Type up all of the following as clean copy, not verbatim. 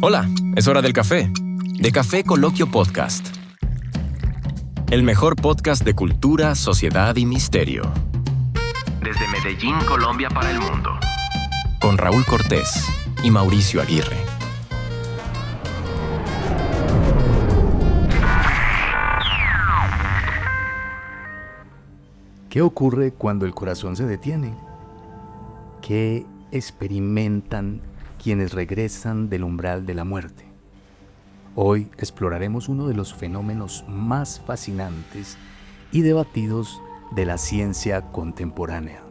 Hola, es hora del café. De Café Coloquio Podcast. El mejor podcast de cultura, sociedad y misterio. Desde Medellín, Colombia para el mundo. Con Raúl Cortés y Mauricio Aguirre. ¿Qué ocurre cuando el corazón se detiene? ¿Qué experimentan quienes regresan del umbral de la muerte? Hoy exploraremos uno de los fenómenos más fascinantes y debatidos de la ciencia contemporánea: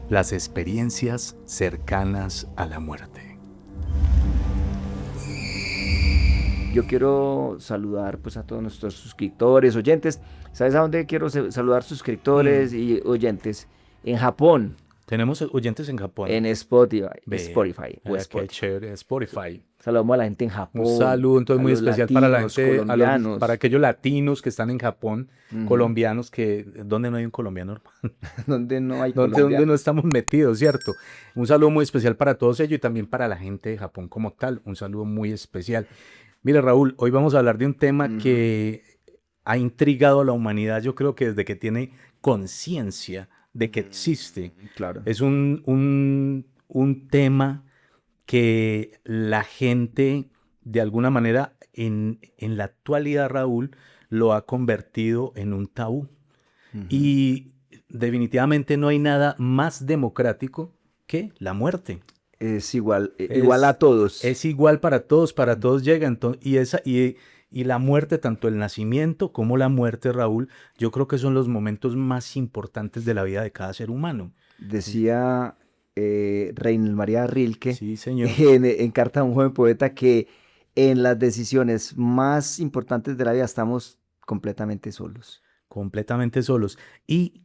las experiencias cercanas a la muerte. Yo quiero saludar pues a todos nuestros suscriptores, oyentes. ¿Sabes a dónde quiero saludar suscriptores y oyentes? En Japón. Tenemos oyentes en Japón. En Spotify. Qué chévere, Spotify. Saludamos a la gente en Japón. Un saludo entonces muy especial para la gente, colombianos. para aquellos latinos que están en Japón, colombianos donde no hay un colombiano, donde no hay donde no estamos metidos, ¿cierto? Un saludo muy especial para todos ellos y también para la gente de Japón como tal, un saludo muy especial. Mira, Raúl, hoy vamos a hablar de un tema que ha intrigado a la humanidad, yo creo que desde que tiene conciencia de que existe. Claro. Es un tema que la gente, de alguna manera, en la actualidad, Raúl, lo ha convertido en un tabú. Y definitivamente no hay nada más democrático que la muerte. Es igual a todos. Es igual para todos llega. Y la muerte, tanto el nacimiento como la muerte, Raúl, yo creo que son los momentos más importantes de la vida de cada ser humano. Decía Reinel María Rilke, sí, señor. en Carta a un joven poeta, que en las decisiones más importantes de la vida estamos completamente solos. Completamente solos. Y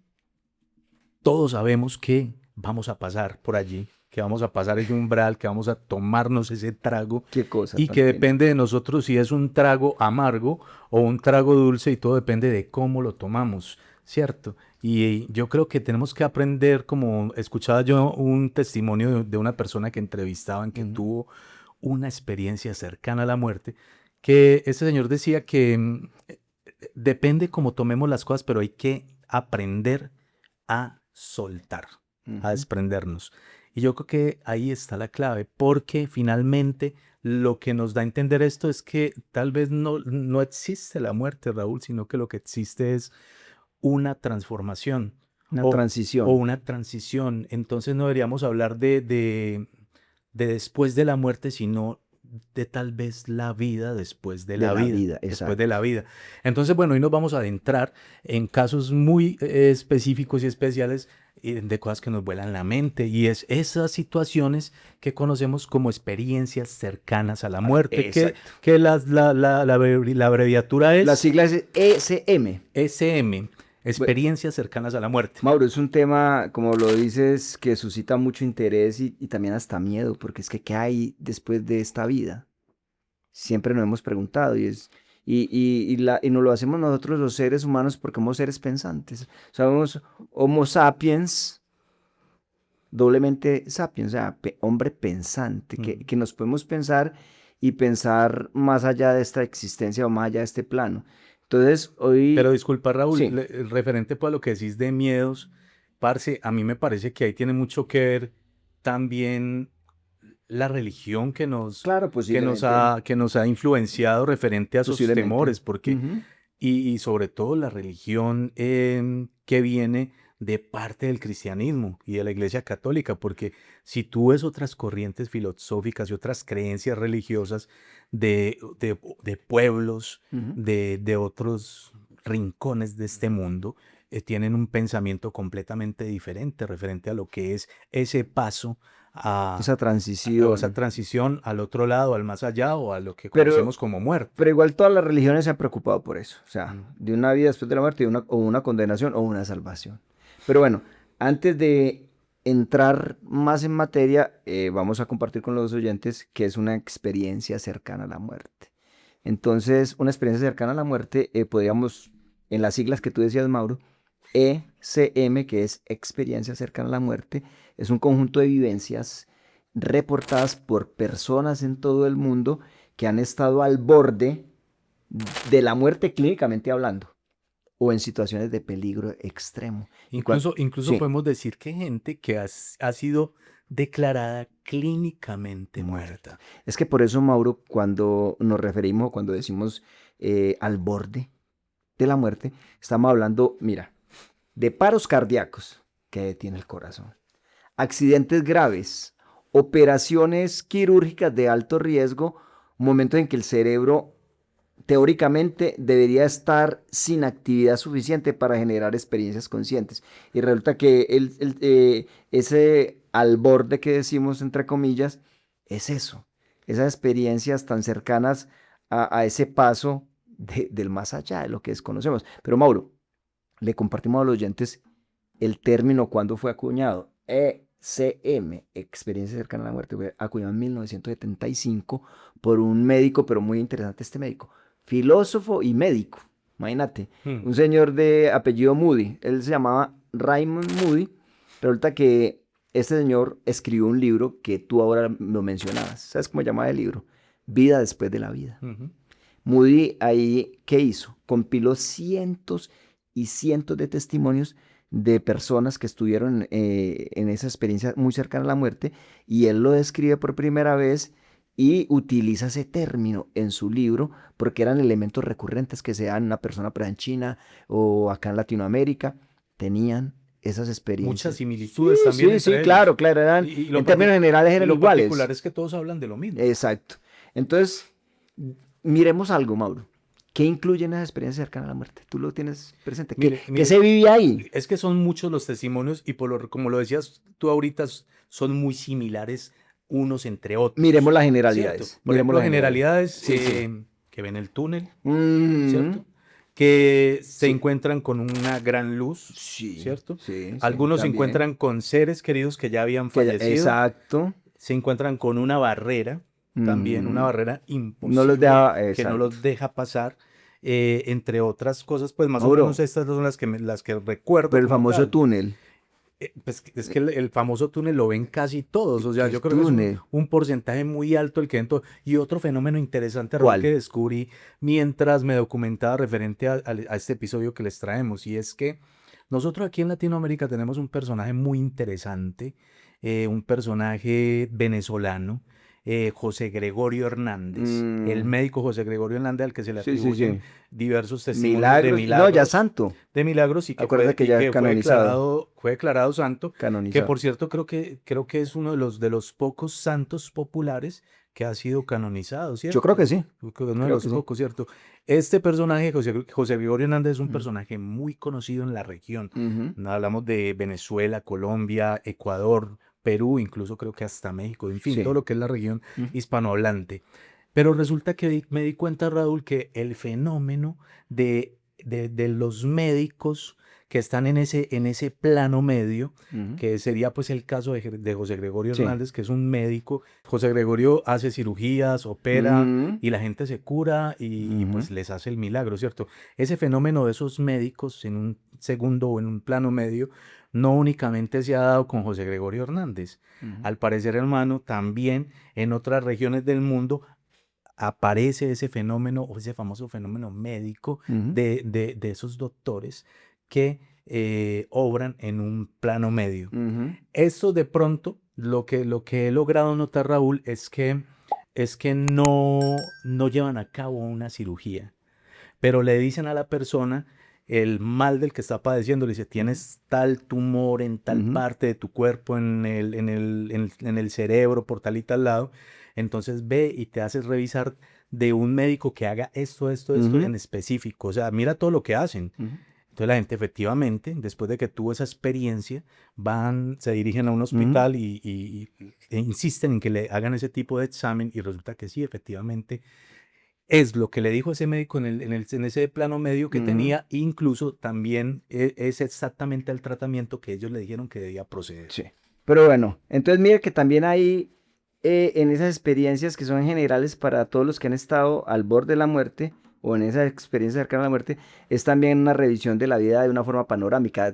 todos sabemos que vamos a pasar por allí, que vamos a pasar ese umbral, que vamos a tomarnos ese trago. Qué cosa. Y que depende de nosotros si es un trago amargo o un trago dulce, y todo depende de cómo lo tomamos, ¿cierto? Y yo creo que tenemos que aprender, como escuchaba yo un testimonio de una persona que entrevistaban que tuvo una experiencia cercana a la muerte, que ese señor decía que depende cómo tomemos las cosas, pero hay que aprender a soltar, a desprendernos. Y yo creo que ahí está la clave, porque finalmente lo que nos da a entender esto es que tal vez no existe la muerte, Raúl, sino que lo que existe es una transformación. Transición. O una transición. Entonces no deberíamos hablar de después de la muerte, sino de tal vez la vida después de la vida. Después de la vida. Entonces, bueno, hoy nos vamos a adentrar en casos muy específicos y especiales de cosas que nos vuelan la mente, y es esas situaciones que conocemos como experiencias cercanas a la muerte, que la abreviatura es... La sigla es ECM. ECM, experiencias cercanas a la muerte. Mauro, es un tema, como lo dices, que suscita mucho interés y también hasta miedo, porque es que ¿qué hay después de esta vida? Siempre nos hemos preguntado, y nos lo hacemos nosotros los seres humanos porque somos seres pensantes. Somos Homo sapiens, doblemente sapiens, o sea, hombre pensante, que nos podemos pensar y pensar más allá de esta existencia o más allá de este plano. Entonces, hoy... Pero disculpa, Raúl, sí. Referente pues, a lo que decís de miedos, parce, a mí me parece que ahí tiene mucho que ver también la religión que nos ha influenciado referente a sus temores, porque y sobre todo la religión que viene de parte del cristianismo y de la Iglesia Católica, porque si tú ves otras corrientes filosóficas y otras creencias religiosas de pueblos, de otros rincones de este mundo, tienen un pensamiento completamente diferente referente a lo que es ese paso a esa transición al otro lado, al más allá, o a lo que conocemos como muerte. Pero igual todas las religiones se han preocupado por eso, o sea, de una vida después de la muerte, o una condenación o una salvación. Pero bueno, antes de entrar más en materia, vamos a compartir con los oyentes qué es una experiencia cercana a la muerte. Entonces, una experiencia cercana a la muerte, podríamos, en las siglas que tú decías, Mauro, ECM, que es experiencia cercana a la muerte, es un conjunto de vivencias reportadas por personas en todo el mundo que han estado al borde de la muerte clínicamente hablando o en situaciones de peligro extremo. Incluso Sí, podemos decir que gente que ha sido declarada clínicamente muerta. es que por eso, Mauro, cuando nos referimos, cuando decimos al borde de la muerte, estamos hablando, mira, de paros cardíacos que detiene el corazón, accidentes graves, operaciones quirúrgicas de alto riesgo, momentos en que el cerebro teóricamente debería estar sin actividad suficiente para generar experiencias conscientes. Y resulta que ese al borde que decimos, entre comillas, es eso, esas experiencias tan cercanas a ese paso del más allá de lo que desconocemos. Pero Mauro, le compartimos a los oyentes el término cuando fue acuñado. ECM, experiencia cercana a la muerte, fue acuñado en 1975 por un médico, pero muy interesante este médico, filósofo y médico. Imagínate, un señor de apellido Moody, él se llamaba Raymond Moody. Resulta que este señor escribió un libro que tú ahora lo mencionabas. ¿Sabes cómo se llama el libro? Vida después de la vida. Moody ahí, ¿qué hizo? Compiló cientos y cientos de testimonios de personas que estuvieron en esa experiencia muy cercana a la muerte, y él lo describe por primera vez y utiliza ese término en su libro porque eran elementos recurrentes que se dan en una persona por en China o acá en Latinoamérica, tenían esas experiencias. Muchas similitudes también entre ellos. Claro, eran, en términos generales eran iguales. Lo particular es que todos hablan de lo mismo. Exacto. Entonces, miremos algo, Mauro. ¿Qué incluye en esa experiencia cercana a la muerte? ¿Tú lo tienes presente? ¿Qué se vive ahí? Es que son muchos los testimonios y como lo decías tú ahorita, son muy similares unos entre otros. Miremos las generalidades. ¿Cierto? Por ejemplo, generalidades que ven el túnel, ¿cierto? Que se encuentran con una gran luz, ¿cierto? Algunos se encuentran con seres queridos que ya habían fallecido. Exacto. Se encuentran con una barrera, también una barrera imposible que no los deja pasar, entre otras cosas, pues más o menos estas son las que recuerdo. Pero el famoso túnel. Pues es que el famoso túnel lo ven casi todos, o sea, yo creo que es un porcentaje muy alto el que ven todo. Y otro fenómeno interesante que descubrí mientras me documentaba referente a este episodio que les traemos, y es que nosotros aquí en Latinoamérica tenemos un personaje muy interesante, un personaje venezolano, José Gregorio Hernández, el médico José Gregorio Hernández, al que se le atribuyen diversos testimonios de milagros. No, ya santo. De milagros, y que, fue declarado santo. Canonizado. Que por cierto creo que es uno de los pocos santos populares que ha sido canonizado, ¿cierto? Yo creo que sí. Uno de los pocos, ¿cierto? Este personaje, José Gregorio Hernández, es un personaje muy conocido en la región. Hablamos de Venezuela, Colombia, Ecuador, Perú, incluso creo que hasta México, en fin, todo lo que es la región hispanohablante. Pero resulta que me di cuenta, Raúl, que el fenómeno de los médicos que están en ese plano medio, que sería pues el caso de José Gregorio Hernández, que es un médico. José Gregorio hace cirugías, opera, y la gente se cura y pues les hace el milagro, ¿cierto? Ese fenómeno de esos médicos en un segundo o en un plano medio no únicamente se ha dado con José Gregorio Hernández. Al parecer, hermano, también en otras regiones del mundo aparece ese fenómeno, o ese famoso fenómeno médico de esos doctores que obran en un plano medio. Esto de pronto, lo que he logrado notar, Raúl, es que no llevan a cabo una cirugía, pero le dicen a la persona el mal del que está padeciendo. Le dice: tienes tal tumor en tal parte de tu cuerpo, en el cerebro, por tal y tal lado. Entonces ve y te haces revisar de un médico que haga esto en específico. O sea, mira todo lo que hacen. Entonces la gente, efectivamente, después de que tuvo esa experiencia, se dirigen a un hospital e insisten en que le hagan ese tipo de examen, y resulta que sí, efectivamente, es lo que le dijo ese médico en ese plano medio que tenía. Incluso también es exactamente el tratamiento que ellos le dijeron que debía proceder. Sí. Pero bueno, entonces mire que también hay en esas experiencias que son generales para todos los que han estado al borde de la muerte, o en esa experiencia cercana a la muerte, es también una revisión de la vida de una forma panorámica.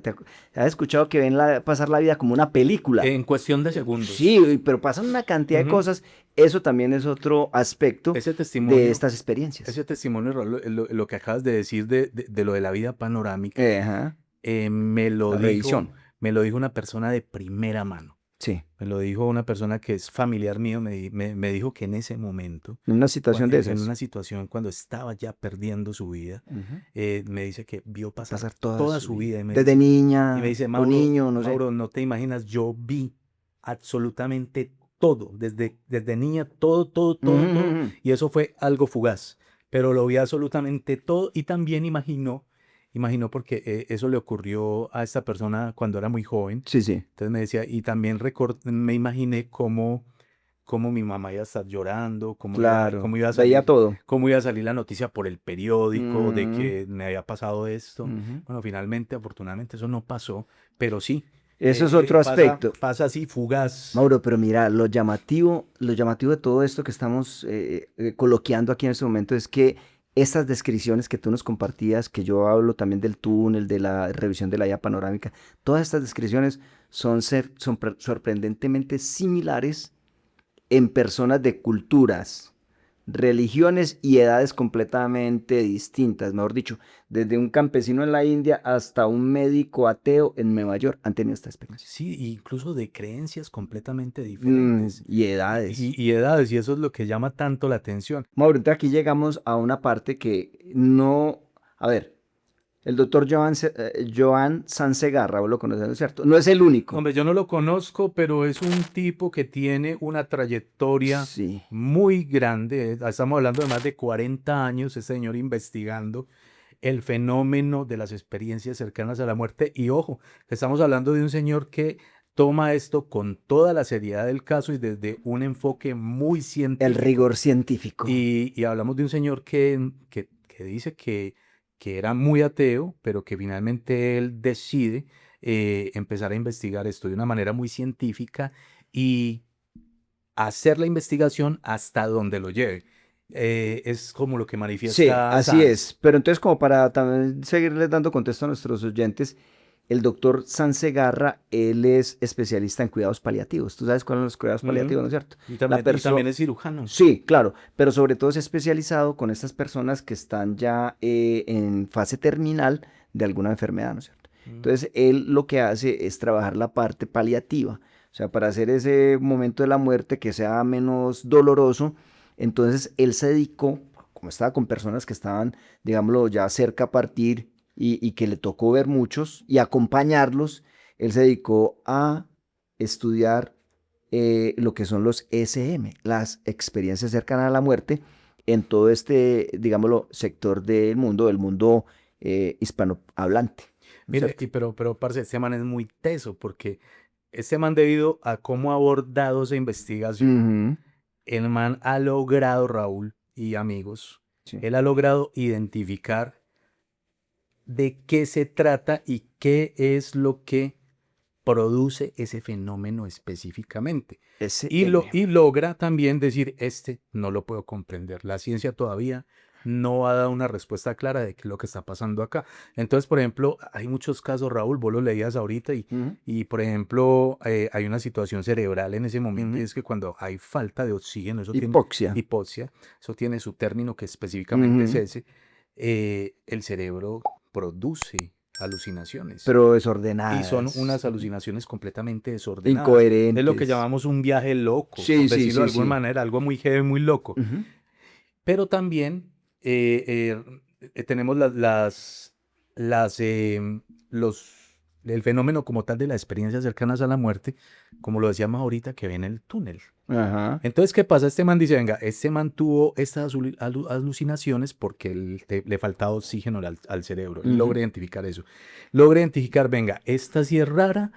¿Has escuchado que ven pasar la vida como una película? En cuestión de segundos. Sí, pero pasan una cantidad de cosas. Eso también es otro aspecto Ese testimonio, de estas experiencias. Ese testimonio, Raúl, lo que acabas de decir de lo de la vida panorámica, Ajá. me lo La revisión. dijo una persona de primera mano. Sí. Me lo dijo una persona que es familiar mío, me dijo que en ese momento, En una situación de esas. en una situación cuando estaba ya perdiendo su vida, me dice que vio pasar toda su vida. Y me Desde dice, niña, y me dice, o Mauro, niño, no sé. Mauro, no te imaginas, yo vi absolutamente todo, desde niña, todo, y eso fue algo fugaz, pero lo vi absolutamente todo y también imaginó porque eso le ocurrió a esta persona cuando era muy joven. Sí, sí. Entonces me decía, y también me imaginé cómo mi mamá iba a estar llorando, Claro, cómo iba a veía salir, todo. cómo iba a salir la noticia por el periódico de que me había pasado esto. Bueno, finalmente, afortunadamente, eso no pasó, pero sí. Eso es otro aspecto. Pasa así, fugaz. Mauro, pero mira, lo llamativo de todo esto que estamos coloquiando aquí en este momento es que estas descripciones que tú nos compartías, que yo hablo también del túnel, de la revisión de la vida panorámica, todas estas descripciones son sorprendentemente similares en personas de culturas, religiones y edades completamente distintas. Mejor dicho, desde un campesino en la India hasta un médico ateo en Nueva York han tenido esta experiencia. Sí, incluso de creencias completamente diferentes. Y edades. Y edades, y eso es lo que llama tanto la atención. Mauro, entonces aquí llegamos a una parte que no... A ver, el doctor Joan Sansegarra, vos lo conoces, ¿no es cierto? No es el único. Hombre, yo no lo conozco, pero es un tipo que tiene una trayectoria Sí. muy grande. Estamos hablando de más de 40 años, ese señor investigando el fenómeno de las experiencias cercanas a la muerte. Y ojo, estamos hablando de un señor que toma esto con toda la seriedad del caso y desde un enfoque muy científico. El rigor científico. Y hablamos de un señor que dice que era muy ateo, pero que finalmente él decide empezar a investigar esto de una manera muy científica y hacer la investigación hasta donde lo lleve. Es como lo que manifiesta Sí, así Sanz. es. Pero entonces, como para también seguirles dando contexto a nuestros oyentes, el doctor Sansegarra, él es especialista en cuidados paliativos. ¿Tú sabes cuáles son los cuidados paliativos, no es cierto? Y también es cirujano. Sí, claro, pero sobre todo es especializado con estas personas que están ya en fase terminal de alguna enfermedad, ¿no es cierto? Entonces, él lo que hace es trabajar la parte paliativa, o sea, para hacer ese momento de la muerte que sea menos doloroso. Entonces, él se dedicó, como estaba con personas que estaban, digámoslo, ya cerca a partir y que le tocó ver muchos y acompañarlos, él se dedicó a estudiar lo que son los ESM, las experiencias cercanas a la muerte, en todo este, digámoslo, sector del mundo hispanohablante. Mire, pero parce, este man es muy teso porque este man, debido a cómo ha abordado esa investigación, el man ha logrado, Raúl y amigos, Sí. él ha logrado identificar de qué se trata y qué es lo que produce ese fenómeno específicamente. Y logra también decir, no lo puedo comprender. La ciencia todavía no ha dado una respuesta clara de qué es lo que está pasando acá. Entonces, por ejemplo, hay muchos casos, Raúl, vos lo leías ahorita y por ejemplo, hay una situación cerebral en ese momento y es que cuando hay falta de oxígeno, hipoxia, eso tiene su término que específicamente es ese, el cerebro produce alucinaciones. Pero desordenadas. Y son unas alucinaciones completamente desordenadas. Incoherentes. Es lo que llamamos un viaje loco, por decirlo de alguna manera, algo muy heavy, muy loco. Pero también tenemos el fenómeno como tal de las experiencias cercanas a la muerte, como lo decíamos ahorita, que ven el túnel. Ajá. Entonces, ¿qué pasa? Este man dice, venga, este man tuvo estas alucinaciones porque le faltaba oxígeno al cerebro. Logra identificar eso. Logra identificar, venga, esta sí es rara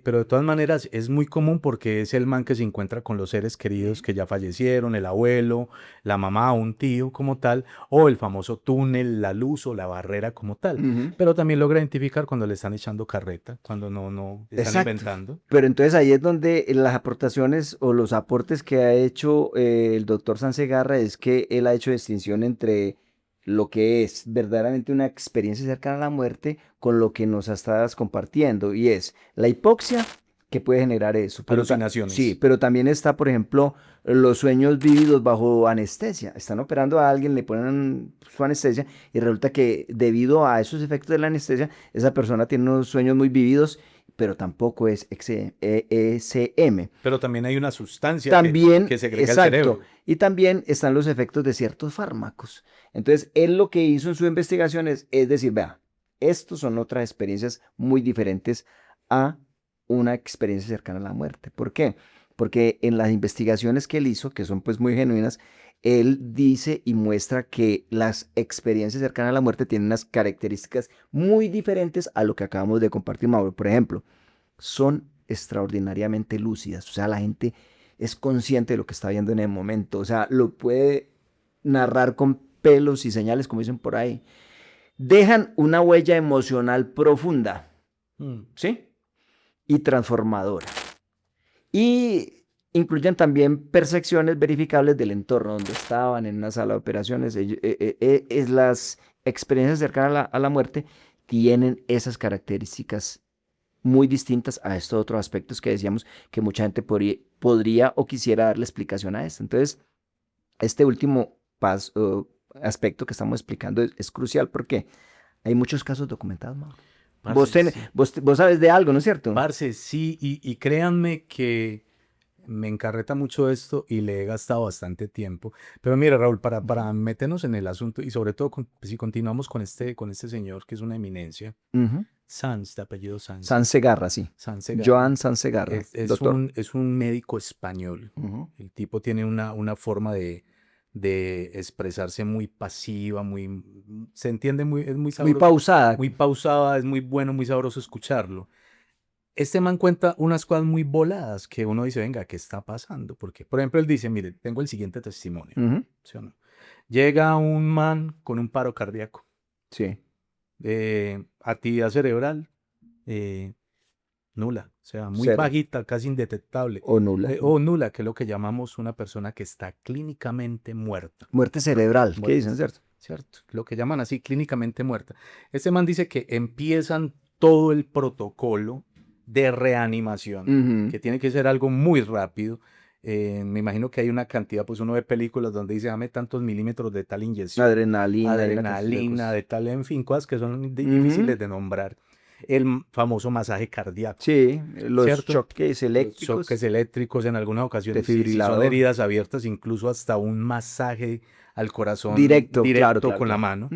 pero de todas maneras es muy común porque es el man que se encuentra con los seres queridos que ya fallecieron, el abuelo, la mamá, un tío como tal, o el famoso túnel, la luz o la barrera como tal. Ujú. Pero también logra identificar cuando le están echando carreta, cuando no están Exacto. inventando. Pero entonces ahí es donde las aportaciones o los aportes que ha hecho el doctor Sansegarra es que él ha hecho distinción entre lo que es verdaderamente una experiencia cercana a la muerte con lo que nos estás compartiendo, y es la hipoxia que puede generar eso. Alucinaciones. Sí, pero también está, por ejemplo, los sueños vívidos bajo anestesia. Están operando a alguien, le ponen su anestesia y resulta que debido a esos efectos de la anestesia, esa persona tiene unos sueños muy vívidos, pero tampoco es ECM. Pero también hay una sustancia También, que segrega el exacto, cerebro. y también están los efectos de ciertos fármacos. Entonces, él lo que hizo en su investigación es decir, vea, estos son otras experiencias muy diferentes a una experiencia cercana a la muerte. ¿Por qué? Porque en las investigaciones que él hizo, que son pues muy genuinas, él dice y muestra que las experiencias cercanas a la muerte tienen unas características muy diferentes a lo que acabamos de compartir, Mauro. Por ejemplo, son extraordinariamente lúcidas, o sea, la gente es consciente de lo que está viendo en el momento, o sea, lo puede narrar con pelos y señales, como dicen por ahí. Dejan una huella emocional profunda, ¿sí? Y transformadora. Y incluyen también percepciones verificables del entorno donde estaban, en una sala de operaciones. Las experiencias cercanas a la muerte tienen esas características muy distintas a estos otros aspectos que decíamos que mucha gente podría o quisiera darle explicación a esto. Entonces, este último aspecto que estamos explicando es crucial porque hay muchos casos documentados, ¿no? Parce, sí. Vos sabes de algo, ¿no es cierto? Parce, sí, y créanme que me encarreta mucho esto y le he gastado bastante tiempo. Pero mira, Raúl, para meternos en el asunto y sobre todo si continuamos con este señor que es una eminencia, Sanz, de apellido Sanz. Sansegarra, sí. Sansegarra. Joan Sansegarra, doctor. Es un médico español. El tipo tiene una forma de expresarse muy pasiva, se entiende es muy sabroso. Muy pausada. Muy pausada, es muy bueno, muy sabroso escucharlo. Este man cuenta unas cosas muy voladas que uno dice, venga, ¿qué está pasando? Porque, por ejemplo, él dice, mire, tengo el siguiente testimonio. ¿Sí o no? Llega un man con un paro cardíaco. Sí. Actividad cerebral nula, o sea, muy Cero. bajita, casi indetectable. O nula. O nula, que es lo que llamamos una persona que está clínicamente muerta. Muerte cerebral, ¿qué dicen, cierto? Cierto, lo que llaman así, clínicamente muerta. Este man dice que empiezan todo el protocolo de reanimación, que tiene que ser algo muy rápido. Me imagino que hay una cantidad, pues uno ve películas donde dice, dame tantos milímetros de tal inyección. Adrenalina, de tal, en fin, cosas que son difíciles de nombrar. El famoso masaje cardíaco. Sí, los choques eléctricos. Los choques eléctricos en algunas ocasiones. Si son heridas abiertas, incluso hasta un masaje al corazón directo claro, con la mano.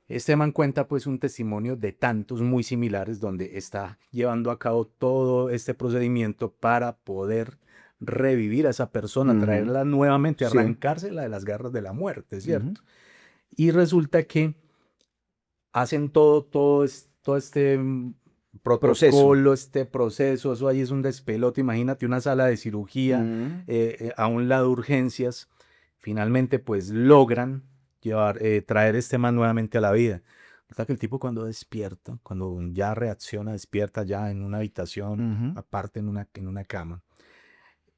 Este man cuenta pues un testimonio de tantos muy similares donde está llevando a cabo todo este procedimiento para poder revivir a esa persona, traerla nuevamente, arrancársela de las garras de la muerte, ¿cierto? Y resulta que hacen todo este protocolo, este proceso, eso ahí es un despelote. Imagínate una sala de cirugía, a un lado urgencias, finalmente pues logran traer este man nuevamente a la vida. Resulta que el tipo cuando despierta, cuando ya reacciona, despierta ya en una habitación, aparte en una cama,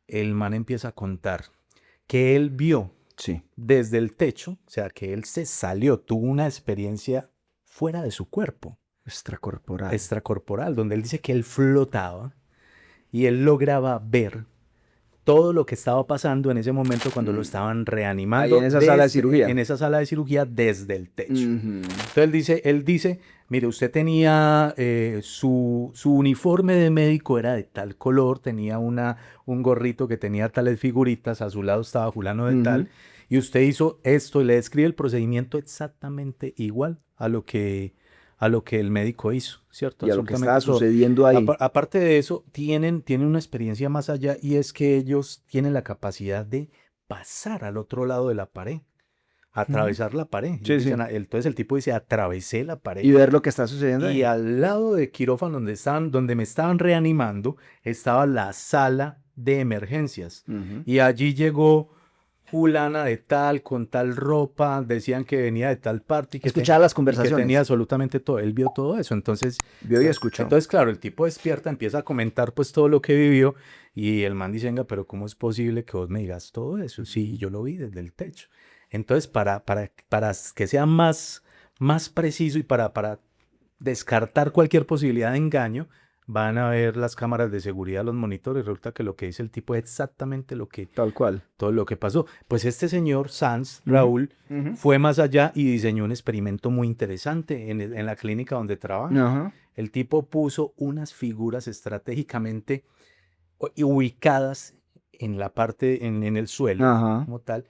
el man empieza a contar que él vio desde el techo, o sea que él se salió, tuvo una experiencia fuera de su cuerpo. Extracorporal, donde él dice que él flotaba y él lograba ver todo lo que estaba pasando en ese momento cuando lo estaban reanimando. Ahí en esa sala de cirugía. En esa sala de cirugía desde el techo. Entonces él dice, mire, usted tenía su uniforme de médico era de tal color, tenía un gorrito que tenía tales figuritas, a su lado estaba fulano de tal, y usted hizo esto y le describe el procedimiento exactamente igual a lo que el médico hizo, ¿cierto? Y a lo que estaba sucediendo ahí. Aparte de eso, tienen una experiencia más allá, y es que ellos tienen la capacidad de pasar al otro lado de la pared. atravesar la pared. Sí, Ellos sí. dicen, entonces el tipo dice, atravesé la pared. Y ver lo que está sucediendo ahí. Y al lado de quirófano donde me estaban reanimando, estaba la sala de emergencias. Ujú. Y allí llegó fulana de tal, con tal ropa, decían que venía de tal parte y que, Escuchaba las y que conversaciones. tenía absolutamente todo. Él vio todo eso. Entonces, Vio y escuchó. entonces, claro, el tipo despierta, empieza a comentar pues todo lo que vivió y el man dice, venga, pero ¿cómo es posible que vos me digas todo eso? Sí, yo lo vi desde el techo. Entonces, para que sea más preciso y para descartar cualquier posibilidad de engaño, van a ver las cámaras de seguridad, los monitores, resulta que lo que dice el tipo es exactamente Tal cual. todo lo que pasó. Pues este señor Sanz, Ujú, Raúl, ujú. fue más allá y diseñó un experimento muy interesante en la clínica donde trabaja. Ajá. El tipo puso unas figuras estratégicamente ubicadas en la parte, en el suelo, Ajá. como tal,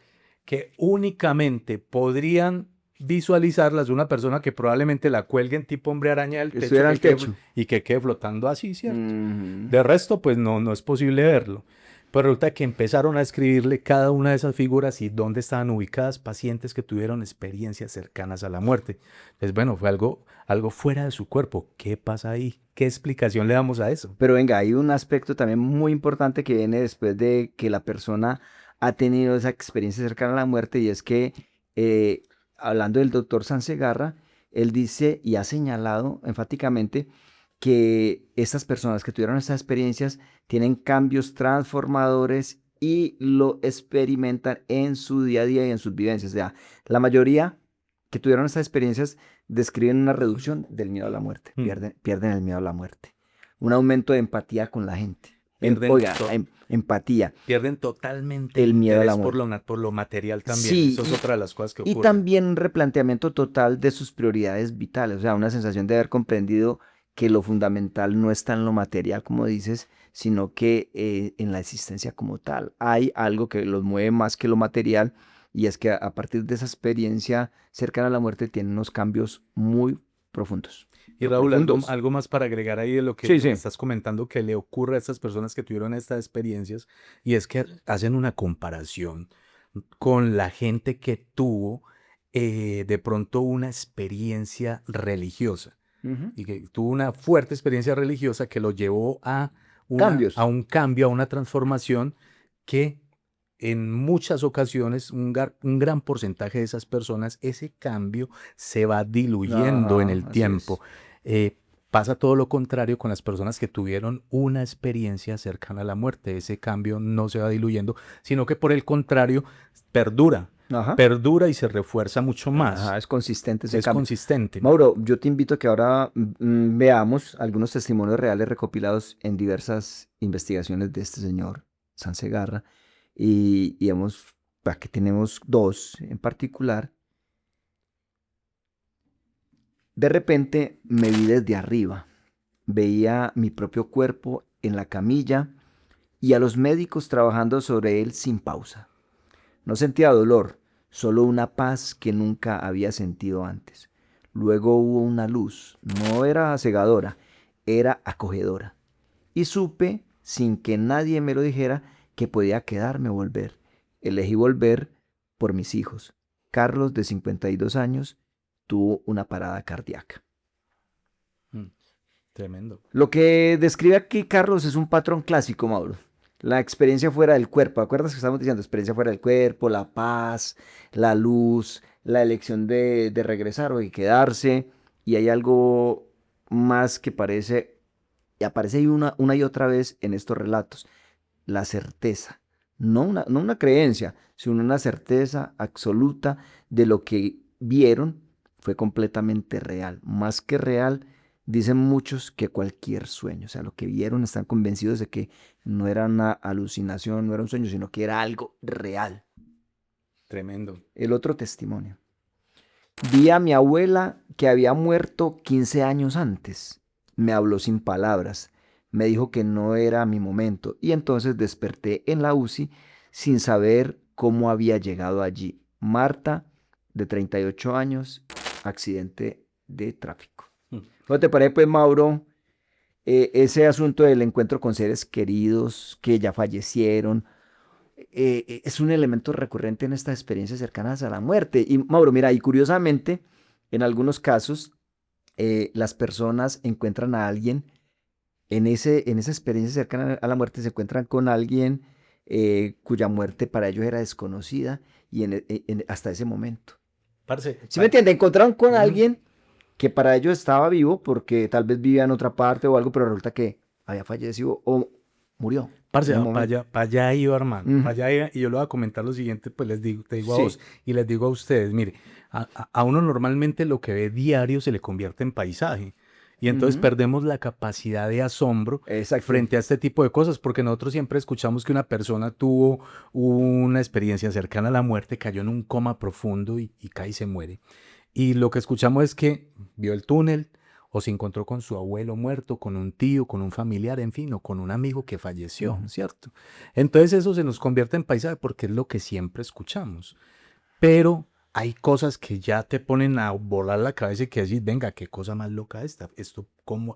que únicamente podrían visualizarlas una persona que probablemente la cuelguen tipo hombre araña del Que techo estuviera al techo. y que quede flotando así, ¿cierto? Ujú. De resto, pues no es posible verlo. Pero resulta que empezaron a escribirle cada una de esas figuras y dónde estaban ubicadas pacientes que tuvieron experiencias cercanas a la muerte. Entonces, bueno, fue algo fuera de su cuerpo. ¿Qué pasa ahí? ¿Qué explicación le damos a eso? Pero venga, hay un aspecto también muy importante que viene después de que la persona ha tenido esa experiencia cercana a la muerte y es que, eh, hablando del doctor Sansegarra, él dice y ha señalado enfáticamente que estas personas que tuvieron estas experiencias tienen cambios transformadores y lo experimentan en su día a día y en sus vivencias. O sea, la mayoría que tuvieron estas experiencias describen una reducción del miedo a la muerte, Mm. pierden el miedo a la muerte, un aumento de empatía con la gente. Pierden Oiga, to- empatía, Pierden totalmente el el miedo a la interés por muerte. por lo material también. Sí, Eso es otra de las cosas que y ocurren. también un replanteamiento total de sus prioridades vitales, o sea, una sensación de haber comprendido que lo fundamental no está en lo material, como dices, sino que en la existencia como tal. Hay algo que los mueve más que lo material y es que a partir de esa experiencia cercana a la muerte tienen unos cambios muy profundos. Y Pero Raúl, profundos. algo más para agregar ahí de lo Sí, lo que sí. estás comentando que le ocurre a estas personas que tuvieron estas experiencias, y es que hacen una comparación con la gente que tuvo de pronto una experiencia religiosa Ujú. y que tuvo una fuerte experiencia religiosa que lo llevó a Cambios. un cambio, a una transformación que en muchas ocasiones un gran porcentaje de esas personas, ese cambio se va diluyendo en Ajá, el así tiempo. es. Eh, Pasa todo lo contrario con las personas que tuvieron una experiencia cercana a la muerte. Ese cambio no se va diluyendo, sino que por el contrario perdura, Ajá. perdura y se refuerza mucho más. Ajá, es consistente ese Es cambio. consistente. Mauro, yo te invito a que ahora veamos algunos testimonios reales recopilados en diversas investigaciones de este señor Sansegarra y vemos, aquí tenemos dos en particular. De repente me vi desde arriba, veía mi propio cuerpo en la camilla y a los médicos trabajando sobre él sin pausa. No sentía dolor, solo una paz que nunca había sentido antes. Luego hubo una luz, no era cegadora, era acogedora. Y supe, sin que nadie me lo dijera, que podía quedarme o volver. Elegí volver por mis hijos. Carlos, de 52 años, tuvo una parada cardíaca. Mm, Tremendo. Lo que describe aquí Carlos es un patrón clásico, Mauro. La experiencia fuera del cuerpo. ¿Acuerdas que estamos diciendo experiencia fuera del cuerpo, la paz, la luz, la elección de regresar o de quedarse? Y hay algo más que aparece ahí una y otra vez en estos relatos. La certeza. No una creencia, sino una certeza absoluta de lo que vieron fue completamente real. Más que real, dicen muchos que cualquier sueño. O sea, lo que vieron están convencidos de que no era una alucinación, no era un sueño, sino que era algo real. Tremendo. El otro testimonio. Vi a mi abuela que había muerto 15 años antes. Me habló sin palabras. Me dijo que no era mi momento y entonces desperté en la UCI sin saber cómo había llegado allí. Marta, de 38 años, accidente de tráfico. Mm. ¿Cómo te parece, pues, Mauro, ese asunto del encuentro con seres queridos que ya fallecieron? es un elemento recurrente en estas experiencias cercanas a la muerte. Y Mauro, mira, y curiosamente, en algunos casos, las personas encuentran a alguien en esa experiencia cercana a la muerte, se encuentran con alguien cuya muerte para ellos era desconocida y hasta ese momento. Parce, ¿Sí me entiende? Encontraron con Ujú. alguien que para ellos estaba vivo porque tal vez vivía en otra parte o algo, pero resulta que había fallecido o murió Parce, en un para momento. allá iba, hermano, Ujú. para allá iba, y yo le voy a comentar lo siguiente, pues les digo, te digo a vos Sí. y les digo a ustedes, mire, a uno normalmente lo que ve diario se le convierte en paisaje, y entonces Ujú. perdemos la capacidad de asombro Exacto. frente a este tipo de cosas, porque nosotros siempre escuchamos que una persona tuvo una experiencia cercana a la muerte, cayó en un coma profundo y cae y se muere. Y lo que escuchamos es que vio el túnel o se encontró con su abuelo muerto, con un tío, con un familiar, en fin, o con un amigo que falleció, Ujú. ¿cierto? Entonces eso se nos convierte en paisaje porque es lo que siempre escuchamos. Pero hay cosas que ya te ponen a volar la cabeza y que decís, venga, qué cosa más loca esta. Esto, Ujú.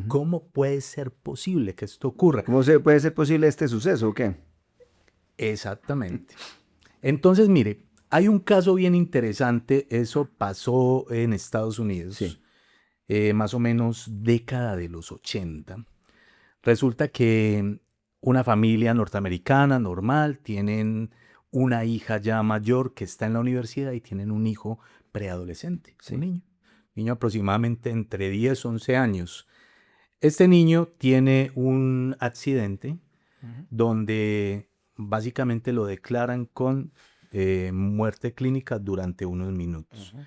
¿cómo puede ser posible que esto ocurra? ¿Cómo puede ser posible este suceso o qué? Exactamente. Entonces, mire, hay un caso bien interesante, eso pasó en Estados Unidos, Sí. más o menos década de los 80. Resulta que una familia norteamericana normal, tienen una hija ya mayor que está en la universidad y tienen un hijo preadolescente, un Sí. niño aproximadamente entre 10 y 11 años. Este niño tiene un accidente Ujú. donde básicamente lo declaran con muerte clínica durante unos minutos. Ujú.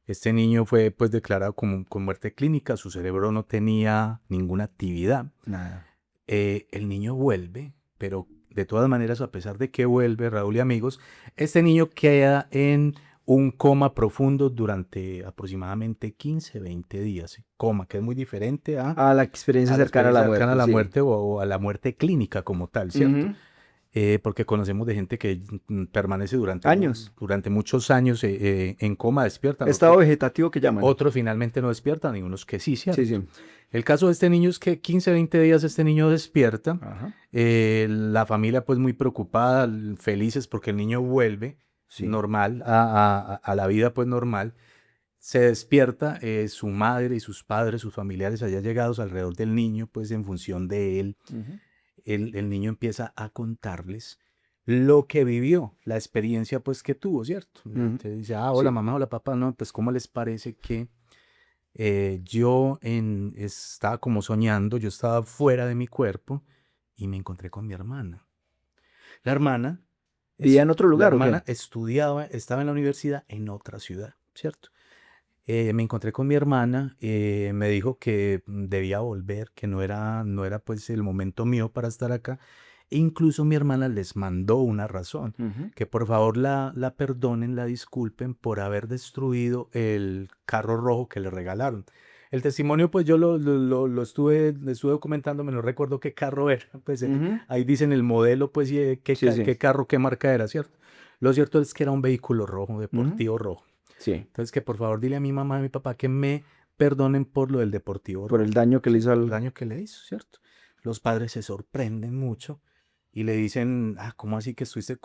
Este niño fue pues declarado con muerte clínica, su cerebro no tenía ninguna actividad. Nada. El niño vuelve, pero de todas maneras, a pesar de que vuelve, Raúl y amigos, este niño queda en un coma profundo durante aproximadamente 15, 20 días. Coma, que es muy diferente A la experiencia a la cercana a la experiencia cercana a muerte, la sí. muerte o a la muerte clínica como tal, ¿cierto? Ujú. Porque conocemos de gente que permanece Años. durante muchos años en coma, despiertan, Estado vegetativo que llaman. otros finalmente no despiertan y unos que sí, Sí, ¿cierto? sí. El caso de este niño es que 15, 20 días este niño despierta, Ajá. la familia pues muy preocupada, felices porque el niño vuelve Sí. normal a la vida pues normal, se despierta, su madre y sus padres, sus familiares allá llegados alrededor del niño pues en función de él, Ujú. el niño empieza a contarles lo que vivió, la experiencia pues que tuvo, ¿cierto? Ujú. Te dice, ah, hola Sí. mamá, hola papá, no, pues ¿cómo les parece que estaba como soñando, yo estaba fuera de mi cuerpo y me encontré con mi hermana? La hermana, ¿Vivía en otro la lugar o qué? hermana estudiaba, estaba en la universidad en otra ciudad, ¿cierto? Me encontré con mi hermana, me dijo que debía volver, que no era pues el momento mío para estar acá. E incluso mi hermana les mandó una razón, Ujú. que por favor la perdonen, la disculpen por haber destruido el carro rojo que le regalaron. El testimonio, pues yo lo estuve documentándome, no recuerdo qué carro era, pues Ujú. ahí dicen el modelo, pues y Sí, sí. qué carro, qué marca era, ¿cierto? Lo cierto es que era un vehículo rojo, Ujú. deportivo rojo. Sí. Entonces, que por favor dile a mi mamá y a mi papá que me perdonen por lo del Deportivo Por el Rojo, daño que le ¿sí? hizo Por el al... daño que le hizo, ¿cierto? Los padres se sorprenden mucho y le dicen, ah, ¿cómo así que estuviste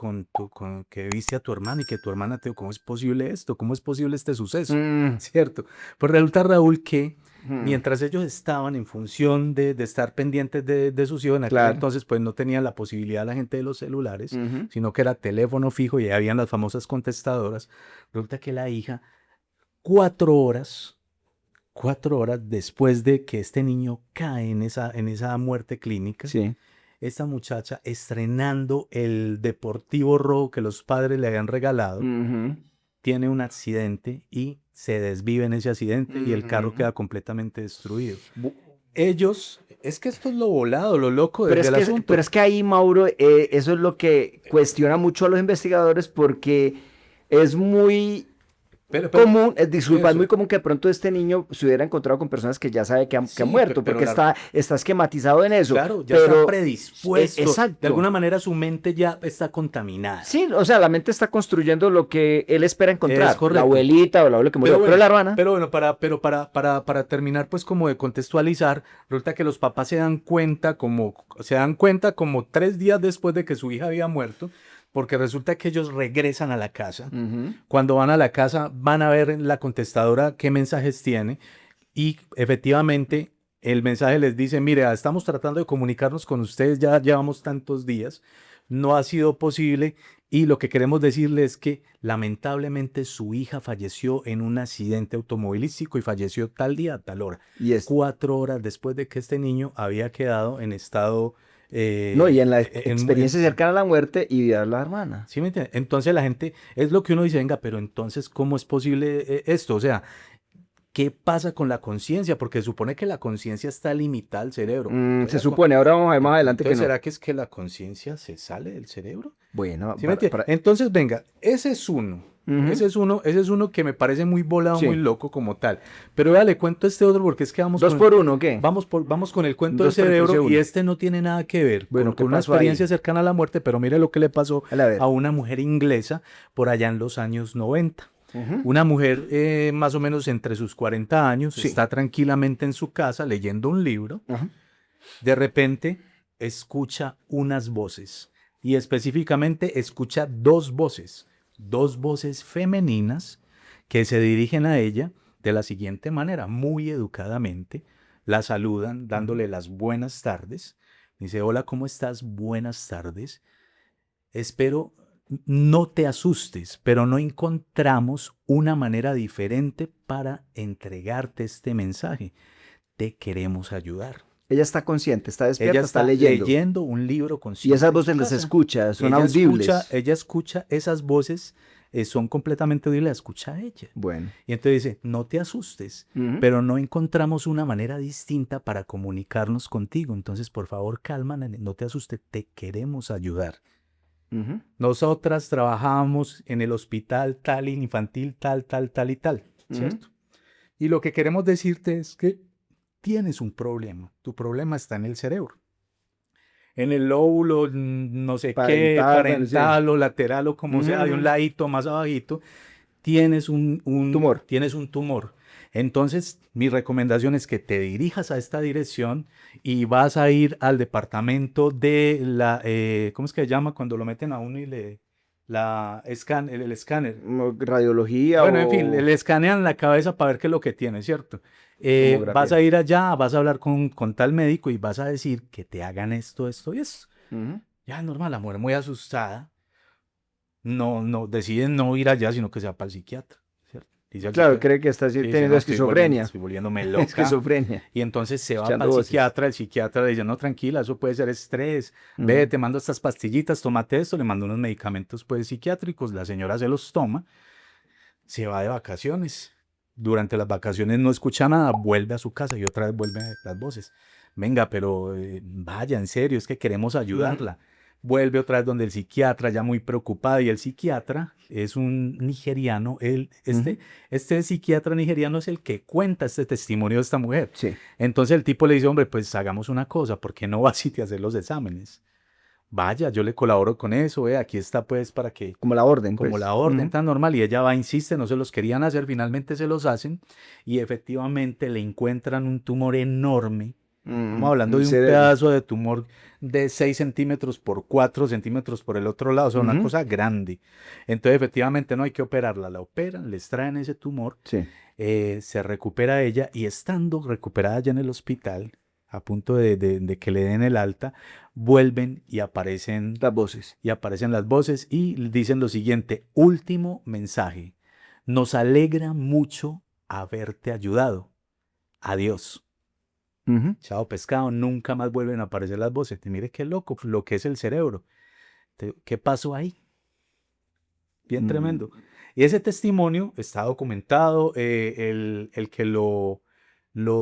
que viste a tu hermana y que tu hermana te dijo, ¿cómo es posible esto? ¿Cómo es posible este suceso? Mm. ¿Cierto? Pues resulta, Raúl, que Mm. mientras ellos estaban en función de estar pendientes de sus hijos, en aquel Claro. entonces pues no tenían la posibilidad la gente de los celulares, Ujú. sino que era teléfono fijo y habían las famosas contestadoras. Resulta que la hija 4 horas, 4 horas después de que este niño cae en esa muerte clínica, Sí. esta muchacha estrenando el Deportivo Rojo que los padres le habían regalado, Ujú. tiene un accidente y se desvive en ese accidente y el carro Ujú. queda completamente destruido. Bu- Es que esto es lo volado, lo loco Pero es del que, pero asunto. es que ahí, Mauro, eso es lo que cuestiona mucho a los investigadores porque es muy común, disculpa, es eso. muy común que de pronto este niño se hubiera encontrado con personas que ya sabe que han Sí, muerto, pero porque está esquematizado en eso. claro, ya Pero, está predispuesto. De exacto. alguna manera su mente ya está contaminada. Sí, o sea, la mente está construyendo lo que él espera encontrar. Es correcto. La abuelita o el abuelo que murió, pero la hermana. Pero bueno, para terminar, pues como de contextualizar, resulta que los papás se dan cuenta como 3 días después de que su hija había muerto, porque resulta que ellos regresan a la casa. Cuando van a la casa, van a ver en la contestadora qué mensajes tiene y efectivamente el mensaje les dice, mire, estamos tratando de comunicarnos con ustedes, ya llevamos tantos días, no ha sido posible y lo que queremos decirles es que lamentablemente su hija falleció en un accidente automovilístico y falleció tal día, tal hora. Y 4 horas después de que este niño había quedado en estado... no, y en la experiencia cercana a la muerte y a la hermana. ¿Sí me entiende? Entonces la gente, es lo que uno dice, venga, pero entonces, ¿cómo es posible esto? O sea, ¿qué pasa con la conciencia? Porque se supone que la conciencia está limitada al cerebro. Se supone, ahora vamos a ver más adelante Entonces, que no. ¿será que es que la conciencia se sale del cerebro? Bueno, ¿Sí me entiende? Entonces, venga, ese es uno. Ese es uno que me parece muy volado, Sí. muy loco como tal. Pero vea, le cuento este otro porque es que vamos 2 por 1, ¿qué? vamos con el cuento del 2 por el precio cerebro de y uno. este no tiene nada que ver Bueno, ¿qué con una pasó ahí? experiencia cercana a la muerte, pero mire lo que le pasó A ver. a una mujer inglesa por allá en los años 90. Una mujer más o menos entre sus 40 años, Sí. está tranquilamente en su casa leyendo un libro. Ajá. De repente escucha unas voces y específicamente escucha dos voces femeninas que se dirigen a ella de la siguiente manera, muy educadamente, la saludan dándole las buenas tardes. Dice, hola, ¿cómo estás? Buenas tardes. Espero no te asustes, pero no encontramos una manera diferente para entregarte este mensaje. Te queremos ayudar. Ella está consciente, está despierta, Ella está está leyendo. leyendo un libro Y consciente. esas en su voces las casa. escucha, son Ella audibles. ella escucha esas voces, son completamente audibles, la escucha ella. Bueno. Y entonces dice, no te asustes, pero no encontramos una manera distinta para comunicarnos contigo. Entonces, por favor, calma, no te asustes, te queremos ayudar. Nosotras trabajamos en el hospital tal, infantil, tal, tal, tal y tal, ¿cierto? Y lo que queremos decirte es que tienes un problema. Tu problema está en el cerebro. En el lóbulo, no sé qué, parental o lateral o como sea, de un ladito más abajito, tienes un tumor. Tienes un tumor. Entonces, mi recomendación es que te dirijas a esta dirección y vas a ir al departamento de la, ¿cómo es que se llama cuando lo meten a uno y el escáner? Radiología Bueno, o en fin, le escanean la cabeza para ver qué es lo que tiene, ¿cierto? tomografía. Vas a ir allá, vas a hablar con tal médico y vas a decir que te hagan esto, esto y esto. Ya, normal, la mujer muy asustada. No, deciden no ir allá, sino que se va para el psiquiatra, ¿cierto? Dice al Claro, psiquiatra, cree que está sí, teniendo no, esquizofrenia. estoy volviéndome loca. Esquizofrenia. Y entonces se va Escuchando para el voces. psiquiatra, el psiquiatra le dice, no, tranquila, eso puede ser estrés, ve, te mando estas pastillitas, tómate esto, le mando unos medicamentos pues psiquiátricos, la señora se los toma, se va de vacaciones. Durante las vacaciones no escucha nada, vuelve a su casa y otra vez vuelven las voces. Venga, pero vaya, en serio, es que queremos ayudarla. Vuelve otra vez donde el psiquiatra, ya muy preocupado, y el psiquiatra es un nigeriano. Este psiquiatra nigeriano es el que cuenta este testimonio de esta mujer. Sí. Entonces el tipo le dice, hombre, pues hagamos una cosa, ¿por qué no vas y te haces los exámenes? Vaya, yo le colaboro con eso, aquí está pues para que... Como la orden, Como pues. la orden tan normal, y ella va, insiste, no se los querían hacer, finalmente se los hacen, y efectivamente le encuentran un tumor enorme. Estamos hablando de un pedazo de tumor de 6 centímetros por 4 centímetros por el otro lado, o sea, una cosa grande. Entonces, efectivamente, no hay que operarla, la operan, les traen ese tumor, Sí. se recupera ella, y estando recuperada ya en el hospital, a punto de que le den el alta, vuelven y aparecen Las voces. Y aparecen las voces y dicen lo siguiente, último mensaje, nos alegra mucho haberte ayudado. Adiós. Chao pescado, nunca más vuelven a aparecer las voces. Y mire qué loco, lo que es el cerebro. ¿Qué pasó ahí? Bien tremendo. Y ese testimonio está documentado, el que lo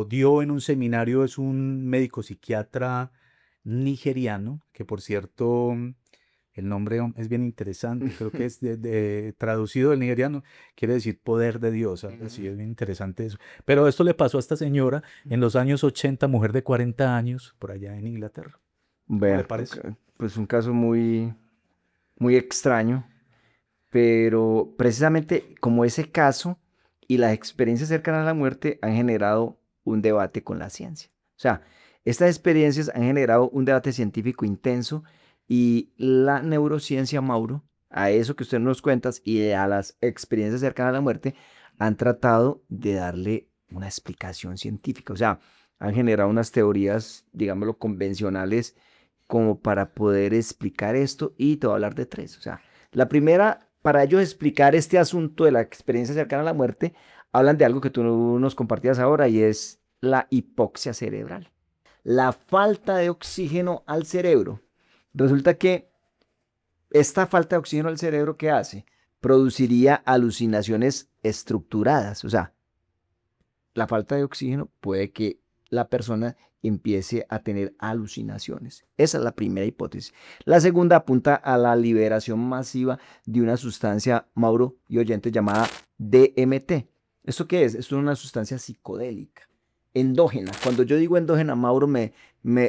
dio en un seminario es un médico psiquiatra nigeriano, que por cierto El nombre es bien interesante, creo que es traducido del nigeriano, quiere decir poder de Dios, algo así, es bien interesante eso. Pero esto le pasó a esta señora en los años 80, mujer de 40 años, por allá en Inglaterra. ¿Cómo le Vea, parece? pues un caso muy, muy extraño, pero precisamente como ese caso y las experiencias cercanas a la muerte han generado un debate con la ciencia. O sea, estas experiencias han generado un debate científico intenso y la neurociencia, Mauro, a eso que usted nos cuenta y a las experiencias cercanas a la muerte, han tratado de darle una explicación científica. O sea, han generado unas teorías, digámoslo, convencionales como para poder explicar esto y te voy a hablar de tres. O sea, la primera, para ellos explicar este asunto de la experiencia cercana a la muerte, hablan de algo que tú nos compartías ahora y es la hipoxia cerebral. La falta de oxígeno al cerebro. Resulta que esta falta de oxígeno al cerebro, ¿qué hace? Produciría alucinaciones estructuradas. O sea, la falta de oxígeno puede que la persona empiece a tener alucinaciones. Esa es la primera hipótesis. La segunda apunta a la liberación masiva de una sustancia, Mauro y oyentes, llamada DMT. ¿Esto qué es? Esto es una sustancia psicodélica, endógena. Cuando yo digo endógena, Mauro, me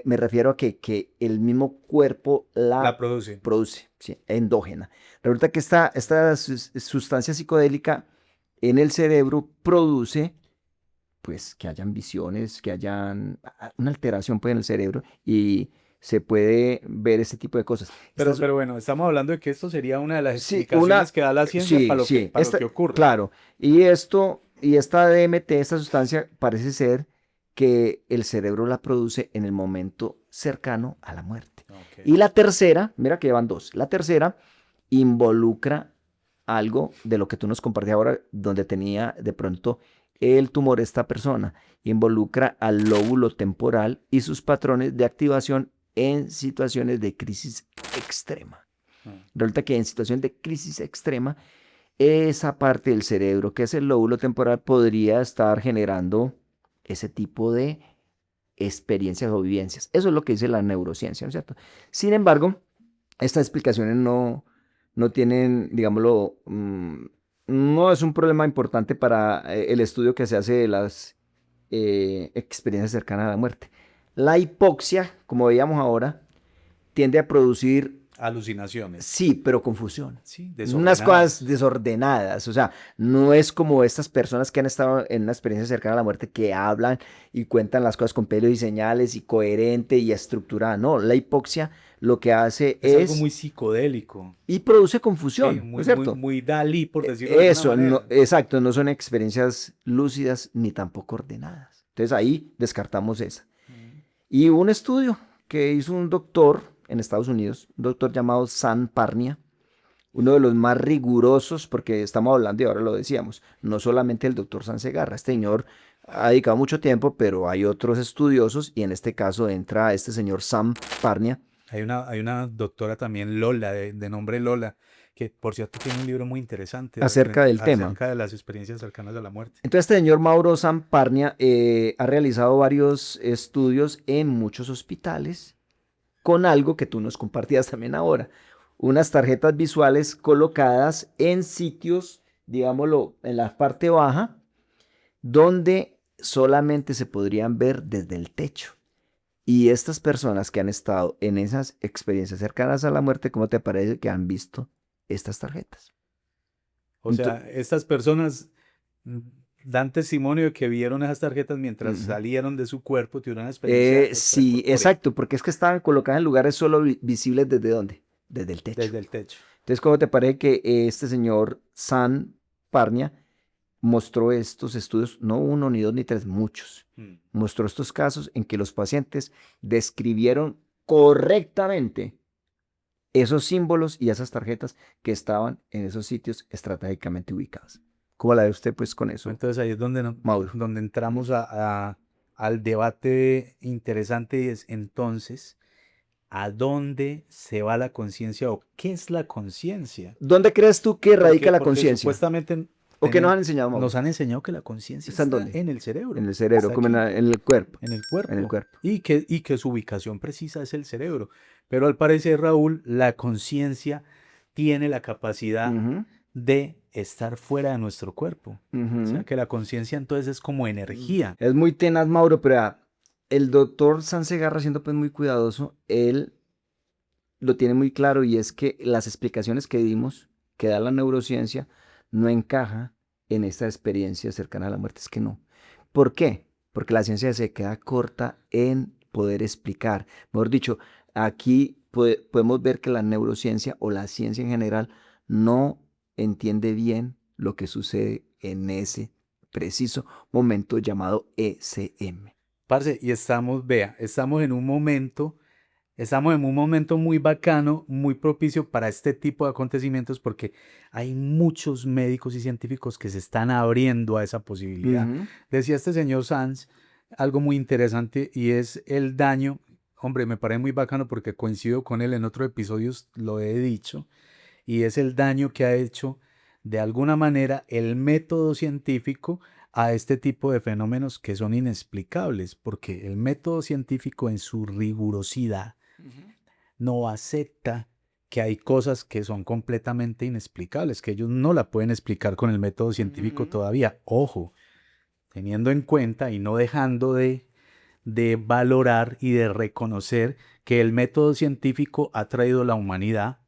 refiero a que el mismo cuerpo La produce. produce, sí, endógena. Resulta que esta sustancia psicodélica en el cerebro produce pues que hayan visiones, que hayan una alteración pues, en el cerebro y se puede ver ese tipo de cosas. Pero bueno, estamos hablando de que esto sería una de las Sí, explicaciones que da la ciencia sí, para lo sí, para lo que ocurre. claro. Y esta DMT, esta sustancia, parece ser que el cerebro la produce en el momento cercano a la muerte. Okay. Y la tercera, mira que llevan dos, la tercera involucra algo de lo que tú nos compartías ahora, donde tenía de pronto el tumor esta persona, involucra al lóbulo temporal y sus patrones de activación en situaciones de crisis extrema. Resulta que en situación de crisis extrema, esa parte del cerebro que es el lóbulo temporal podría estar generando ese tipo de experiencias o vivencias. Eso es lo que dice la neurociencia, ¿no es cierto? Sin embargo, estas explicaciones no tienen, digámoslo, no es un problema importante para el estudio que se hace de las experiencias cercanas a la muerte. La hipoxia, como veíamos ahora, tiende a producir alucinaciones. Sí, pero confusión. Sí, unas cosas desordenadas. O sea, no es como estas personas que han estado en una experiencia cercana a la muerte que hablan y cuentan las cosas con pelos y señales y coherente y estructurada. No, la hipoxia lo que hace es algo muy psicodélico. Y produce confusión, sí, muy, ¿no es cierto? Muy Dalí, por decirlo de alguna manera. Eso, exacto, no son experiencias lúcidas ni tampoco ordenadas. Entonces ahí descartamos esa. Y hubo un estudio que hizo un doctor en Estados Unidos, un doctor llamado Sam Parnia, uno de los más rigurosos, porque estamos hablando y ahora lo decíamos, no solamente el doctor Sam Segarra, este señor ha dedicado mucho tiempo, pero hay otros estudiosos y en este caso entra este señor Sam Parnia. Hay una doctora también, Lola, de nombre Lola, que por cierto tiene un libro muy interesante acerca del tema. Acerca de las experiencias cercanas a la muerte. Entonces este señor Mauro Sam Parnia ha realizado varios estudios en muchos hospitales con algo que tú nos compartías también ahora, unas tarjetas visuales colocadas en sitios, digámoslo, en la parte baja, donde solamente se podrían ver desde el techo. Y estas personas que han estado en esas experiencias cercanas a la muerte, ¿cómo te parece que han visto estas tarjetas? O sea, estas personas dan tesimonio de que vieron esas tarjetas mientras salieron de su cuerpo, tuvieron una experiencia. Sí, exacto, porque es que estaban colocadas en lugares solo visibles ¿desde dónde? Desde el techo. Desde el techo. Entonces, ¿cómo te parece que este señor Sam Parnia mostró estos estudios, no uno, ni dos, ni tres, muchos? Mostró estos casos en que los pacientes describieron correctamente esos símbolos y esas tarjetas que estaban en esos sitios estratégicamente ubicados. ¿Cómo la ve usted pues con eso? Entonces ahí es donde, Mauro, donde entramos al debate interesante y es entonces, ¿a dónde se va la conciencia o qué es la conciencia? ¿Dónde crees tú que radica la conciencia? Supuestamente... ¿O qué nos han enseñado, Mauro? Nos han enseñado que la conciencia está en el cerebro. En el cerebro, como en el cuerpo. En el cuerpo. En el cuerpo. Y que su ubicación precisa es el cerebro. Pero al parecer, Raúl, la conciencia tiene la capacidad Ujú, de estar fuera de nuestro cuerpo. O sea, ujú. que la conciencia entonces es como energía. Es muy tenaz, Mauro, pero el doctor Sansegarra, siendo pues muy cuidadoso, él lo tiene muy claro y es que las explicaciones que dimos, que da la neurociencia, no encaja en esta experiencia cercana a la muerte. Es que no. ¿Por qué? Porque la ciencia se queda corta en poder explicar. Mejor dicho, aquí podemos ver que la neurociencia o la ciencia en general no entiende bien lo que sucede en ese preciso momento llamado ECM. Parce, y estamos, vea, estamos en un momento muy bacano, muy propicio para este tipo de acontecimientos porque hay muchos médicos y científicos que se están abriendo a esa posibilidad. Ujú, Decía este señor Sanz algo muy interesante y es el daño. Hombre, me parece muy bacano porque coincido con él en otros episodios, lo he dicho, y es el daño que ha hecho de alguna manera el método científico a este tipo de fenómenos que son inexplicables, porque el método científico en su rigurosidad no acepta que hay cosas que son completamente inexplicables, que ellos no la pueden explicar con el método científico ujú. todavía. Ojo, teniendo en cuenta y no dejando de valorar y de reconocer que el método científico ha traído a la humanidad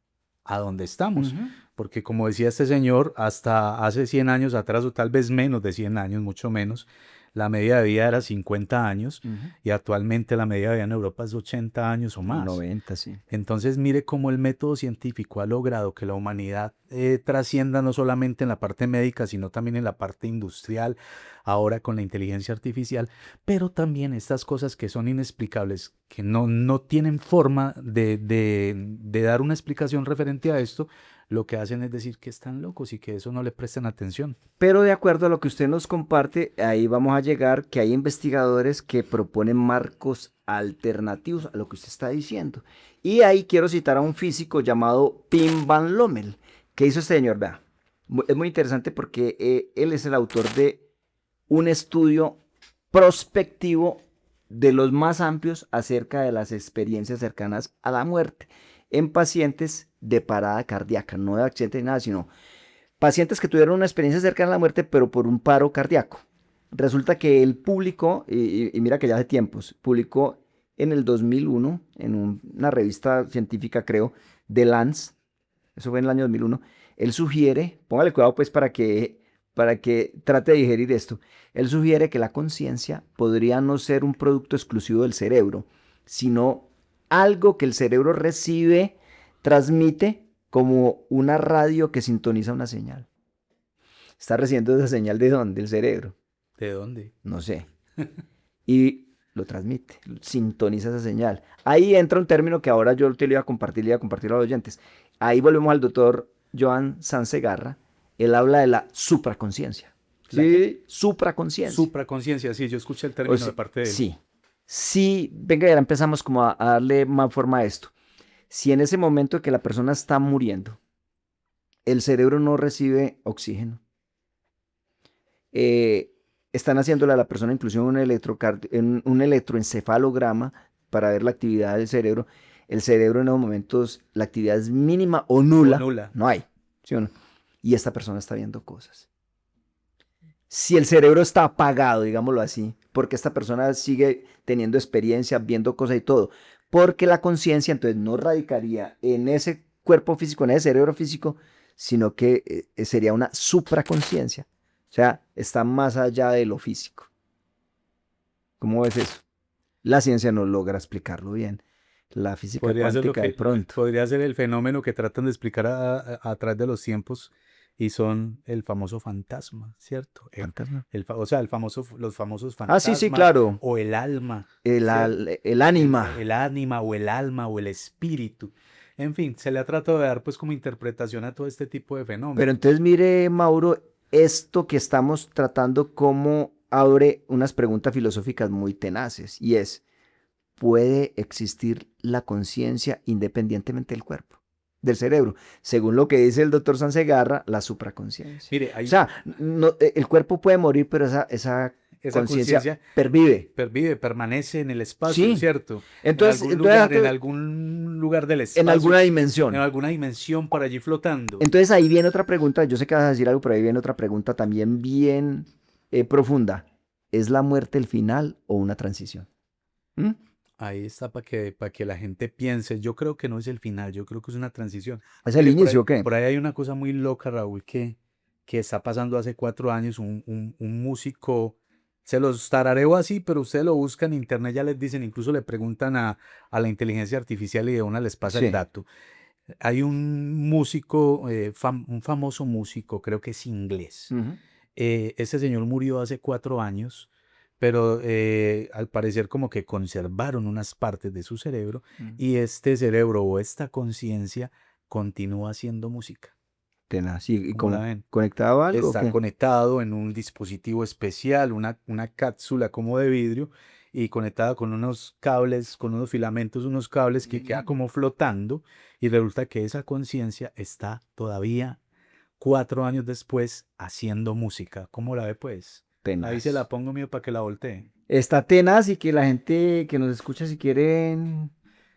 a donde estamos. Ujú. Porque como decía este señor, hasta hace 100 años atrás, o tal vez menos de 100 años, mucho menos, la media de vida era 50 años Ujú. y actualmente la media de vida en Europa es 80 años o O más. 90, sí. Entonces mire cómo el método científico ha logrado que la humanidad trascienda no solamente en la parte médica, sino también en la parte industrial, ahora con la inteligencia artificial, pero también estas cosas que son inexplicables, que no tienen forma de dar una explicación referente a esto, lo que hacen es decir que están locos y que eso no le prestan atención. Pero de acuerdo a lo que usted nos comparte, ahí vamos a llegar que hay investigadores que proponen marcos alternativos a lo que usted está diciendo. Y ahí quiero citar a un físico llamado Pim Van Lommel. ¿Qué hizo este señor? Vea, es muy interesante porque él es el autor de un estudio prospectivo de los más amplios acerca de las experiencias cercanas a la muerte en pacientes de parada cardíaca, no de accidente ni nada, sino pacientes que tuvieron una experiencia cercana a la muerte, pero por un paro cardíaco. Resulta que él publicó, y mira que ya hace tiempos, publicó en el 2001, en una revista científica, creo, de Lance, eso fue en el año 2001, él sugiere, póngale cuidado pues para que trate de digerir esto, él sugiere que la conciencia podría no ser un producto exclusivo del cerebro, sino algo que el cerebro recibe, transmite como una radio que sintoniza una señal. Está recibiendo esa señal ¿de dónde? Del cerebro. ¿De dónde? No sé. Y lo transmite, sintoniza esa señal. Ahí entra un término que ahora yo te lo iba a compartir, le iba a compartir a los oyentes. Ahí volvemos al doctor Joan Sansegarra. Él habla de la supraconciencia. ¿La qué? Sí, supraconciencia. Supraconciencia, sí, yo escuché el término de parte de él. Sí, sí, venga, ya empezamos como a darle más forma a esto. Si en ese momento que la persona está muriendo, el cerebro no recibe oxígeno, eh, están haciéndole a la persona incluso un electroencefalograma para ver la actividad del cerebro. El cerebro en esos momentos, la actividad es mínima o nula. O nula. No hay, ¿sí o no? Y esta persona está viendo cosas. Si el cerebro está apagado, digámoslo así, porque esta persona sigue teniendo experiencia, viendo cosas y todo, porque la conciencia entonces no radicaría en ese cuerpo físico, en ese cerebro físico, sino que sería una supraconciencia. O sea, está más allá de lo físico. ¿Cómo ves eso? La ciencia no logra explicarlo bien. La física Podría ser cuántica de pronto. podría ser el fenómeno que tratan de explicar a través de los tiempos y son el famoso fantasma, ¿cierto? Fantasma. O sea, los famosos Ah, sí, sí, fantasmas claro. o el alma, El, ¿cierto? el ánima. El ánima o el alma o el espíritu. En fin, se le ha tratado de dar pues como interpretación a todo este tipo de Pero fenómenos. entonces mire, Mauro, esto que estamos tratando como abre unas preguntas filosóficas muy tenaces y es, ¿puede existir la conciencia independientemente del cuerpo, del cerebro? Según lo que dice el doctor Sansegarra, la supraconciencia. Mire, O sea, el cuerpo puede morir, pero esa esa conciencia conciencia pervive. permanece en el espacio, Sí. ¿cierto? Entonces, En algún lugar del en alguna espacio, en dimensión. alguna dimensión por allí flotando. Entonces ahí viene otra pregunta, yo sé que vas a decir algo, pero ahí viene otra pregunta también bien profunda. ¿Es la muerte el final o una transición? ¿Mm? Ahí está para que la gente piense. Yo creo que no es el final, yo creo que es una transición. ¿Es el Mire, inicio o qué? por ahí hay una cosa muy loca, Raúl, que está pasando hace 4 años. Un músico, se los tarareo así, pero ustedes lo buscan en internet, ya les dicen, incluso le preguntan a la inteligencia artificial y de una les pasa el Sí. dato. Hay un músico, un famoso músico, creo que es inglés. Ujú. Este señor murió hace 4 años, pero al parecer como que conservaron unas partes de su cerebro Mm. y este cerebro o esta conciencia continúa haciendo música. Tenaz. ¿Y ¿Cómo la cómo? ven? ¿Conectado a algo o Está qué? conectado en un dispositivo especial, una cápsula como de vidrio y conectada con unos cables, con unos filamentos, unos cables que queda como flotando y resulta que esa conciencia está todavía 4 años después haciendo música. ¿Cómo la ve pues? Ahí se la Tenaz. pongo mío para que la voltee. Está tenaz y que la gente que nos escucha si quieren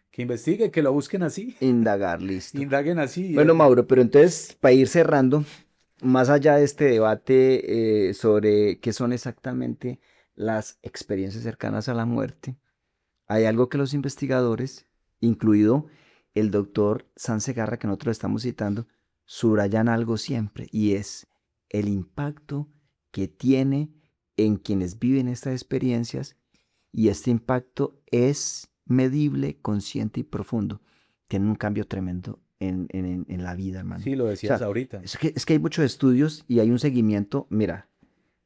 Que investigue, que lo busquen así, indagar, listo. indaguen así. Bueno, Mauro, pero entonces, para ir cerrando, más allá de este debate sobre qué son exactamente las experiencias cercanas a la muerte, hay algo que los investigadores, incluido el doctor Sansegarra, que nosotros estamos citando, subrayan algo siempre, y es el impacto que tiene en quienes viven estas experiencias, y este impacto es medible, consciente y profundo. Tiene un cambio tremendo en la vida, hermano. Sí, lo O decías sea, ahorita. es que hay muchos estudios y hay un seguimiento. Mira,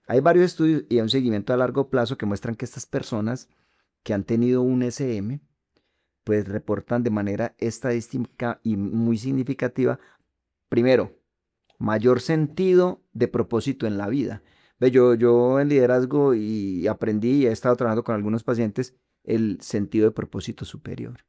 hay varios estudios y hay un seguimiento a largo plazo que muestran que estas personas que han tenido un SM, pues reportan de manera estadística y muy significativa, primero, mayor sentido de propósito en la vida. Ve, yo en liderazgo y aprendí y he estado trabajando con algunos pacientes el sentido de propósito superior.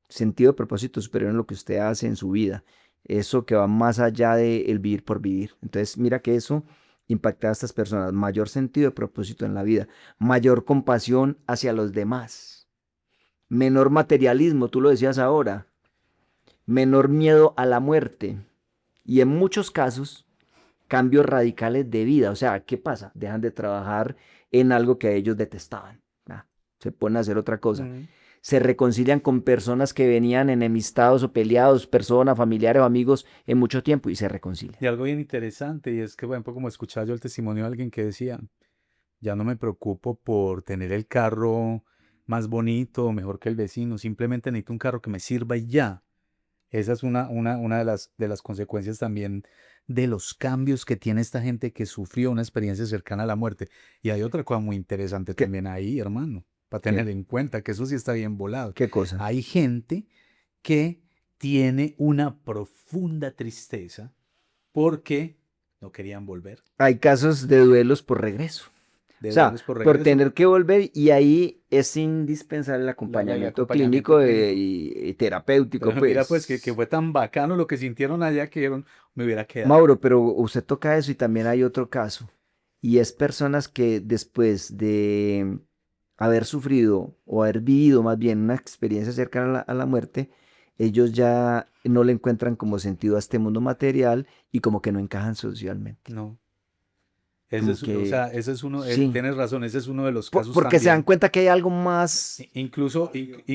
Sentido de propósito superior en lo que usted hace en su vida. Eso que va más allá de el vivir por vivir. Entonces, mira que eso impacta a estas personas. Mayor sentido de propósito en la vida. Mayor compasión hacia los demás. Menor materialismo, tú lo decías ahora. Menor miedo a la muerte. Y en muchos casos, cambios radicales de vida. O sea, ¿qué pasa? Dejan de trabajar en algo que ellos detestaban. Se ponen a hacer otra cosa. Se reconcilian con personas que venían enemistados o peleados, personas, familiares o amigos en mucho tiempo y se reconcilian. Y algo bien interesante, y es que, por ejemplo, como escuchaba yo el testimonio de alguien que decía, ya no me preocupo por tener el carro más bonito o mejor que el vecino, simplemente necesito un carro que me sirva y ya. Esa es una de las consecuencias también de los cambios que tiene esta gente que sufrió una experiencia cercana a la muerte. Y hay otra cosa muy interesante ¿Qué? también ahí, hermano, para ¿Qué? tener en cuenta, que eso sí está bien volado. ¿Qué cosa? Hay gente que tiene una profunda tristeza porque no querían volver. Hay casos de duelos por regreso. De O sea, duelos por por regreso. tener que volver y ahí es indispensable el acompañamiento acompañamiento clínico clínico. y terapéutico, Pero mira, pues que pues. fue tan bacano lo que sintieron allá que dijeron, me hubiera quedado. Mauro, pero usted toca eso y también hay otro caso. Y es personas que después de haber sufrido o haber vivido más bien una experiencia cercana a la muerte, ellos ya no le encuentran como sentido a este mundo material y como que no encajan socialmente. No. Ese Como es, o que sea, ese es uno, sí, tienes razón, ese es uno de los casos porque se dan también. cuenta que hay algo más Incluso,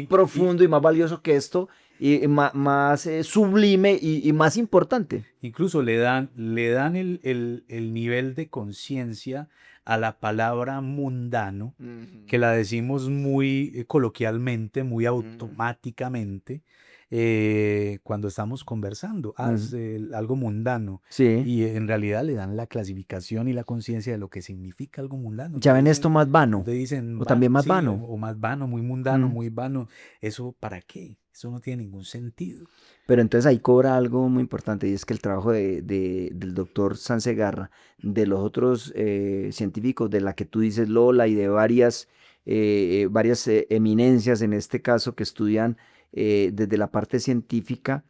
profundo y más valioso que esto, y más sublime y más importante. incluso le dan el nivel de conciencia a la palabra mundano, que la decimos muy coloquialmente, muy automáticamente, cuando estamos conversando. Es algo mundano. Sí. Y en realidad le dan la clasificación y la conciencia de lo que significa algo mundano. Ya ven esto más vano. Te dicen, O también más sí, vano. o más vano, muy mundano, muy vano. ¿Eso para qué? Eso no tiene ningún sentido. Pero entonces ahí cobra algo muy importante y es que el trabajo del doctor Sansegarra, de los otros científicos, de la que tú dices Lola y de varias eminencias en este caso que estudian desde la parte científica,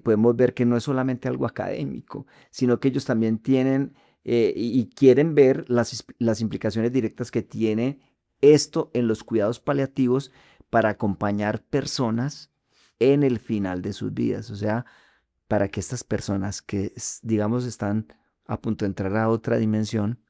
podemos ver que no es solamente algo académico, sino que ellos también tienen y quieren ver las implicaciones directas que tiene esto en los cuidados paliativos para acompañar personas en el final de sus vidas. O sea, para que estas personas que, digamos, están a punto de entrar a otra dimensión,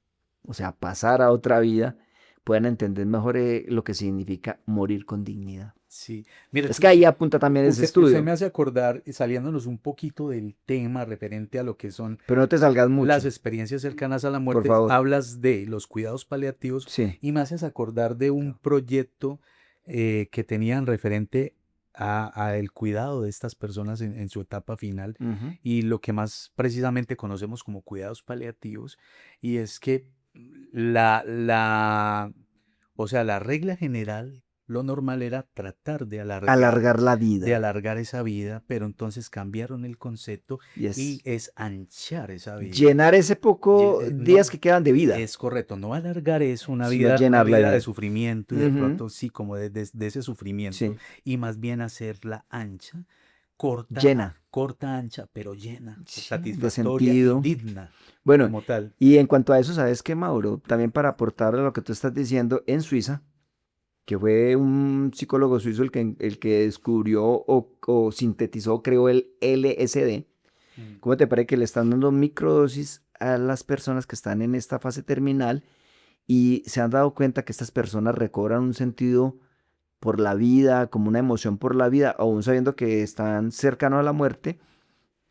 o sea, pasar a otra vida, puedan entender mejor lo que significa morir con dignidad. Sí, mire, Es que ahí apunta también ese usted estudio. me hace acordar, saliéndonos un poquito del tema referente a lo que son Pero no te salgas las mucho, experiencias cercanas a la por muerte, favor. hablas de los cuidados paliativos Sí. y me haces acordar de un proyecto que tenían referente a el cuidado de estas personas en su etapa final Ujú. y lo que más precisamente conocemos como cuidados paliativos, y es que o sea, la regla general, lo normal era tratar Alargar la de vida. alargar esa vida, pero entonces cambiaron el concepto Y y es es anchar esa vida. llenar ese poco días No, que quedan de vida, es correcto, no alargar es sino una llenarla vida de de vida. sufrimiento y de Ujú. pronto sí, como de ese sufrimiento, Sí, y más bien hacerla ancha, corta, llena. corta, ancha, pero llena, Sí, de satisfactoria y sentido. digna Bueno, como tal. y en cuanto a eso, ¿sabes qué, Mauro? También para aportar a lo que tú estás diciendo, en Suiza, que fue un psicólogo suizo el que descubrió o sintetizó, creó el LSD. Mm. ¿Cómo te parece que le están dando microdosis a las personas que están en esta fase terminal y se han dado cuenta que estas personas recobran un sentido por la vida, como una emoción por la vida, aún sabiendo que están cercanos a la muerte,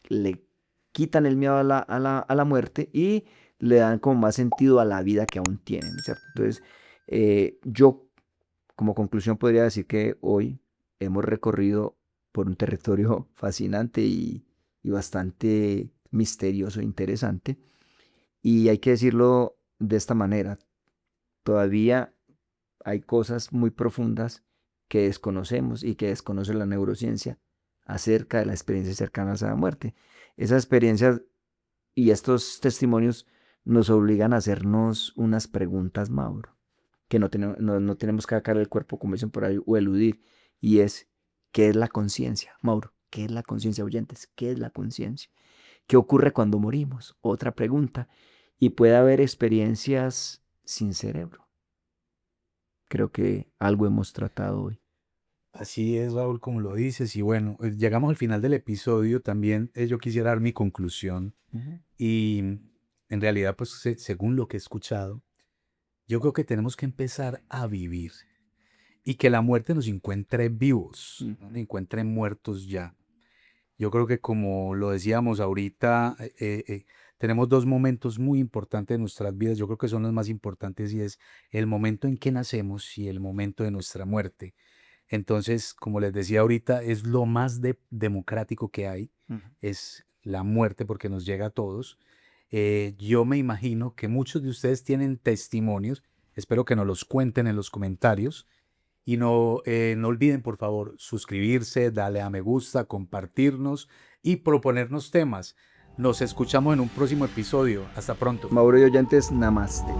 le quitan el miedo a la muerte y le dan como más sentido a la vida que aún tienen, ¿cierto? Entonces, yo como conclusión podría decir que hoy hemos recorrido por un territorio fascinante y bastante misterioso e interesante. Y hay que decirlo de esta manera, todavía hay cosas muy profundas que desconocemos y que desconoce la neurociencia acerca de las experiencias cercanas a la muerte. Esas experiencias y estos testimonios nos obligan a hacernos unas preguntas, Mauro, que no tenemos que sacar el cuerpo, como dicen por ahí, o eludir. Y es, ¿qué es la conciencia, Mauro? ¿Qué es la conciencia, oyentes? ¿Qué es la conciencia? ¿Qué ocurre cuando morimos? Otra pregunta. Y puede haber experiencias sin cerebro. Creo que algo hemos tratado hoy. Así es, Raúl, como lo dices. Y bueno, llegamos al final del episodio. También yo quisiera dar mi conclusión. Ujú. Y en realidad, pues según lo que he escuchado, yo creo que tenemos que empezar a vivir y que la muerte nos encuentre vivos, Mm. no nos encuentre muertos ya. Yo creo que como lo decíamos ahorita, tenemos dos momentos muy importantes de nuestras vidas. Yo creo que son los más importantes y es el momento en que nacemos y el momento de nuestra muerte. Entonces, como les decía ahorita, es lo más democrático que hay, Ujú. es la muerte porque nos llega a todos. Yo me imagino que muchos de ustedes tienen testimonios, espero que nos los cuenten en los comentarios y no olviden por favor suscribirse, darle a me gusta, compartirnos y proponernos temas. Nos escuchamos en un próximo episodio. Hasta pronto. Mauro y oyentes, namaste.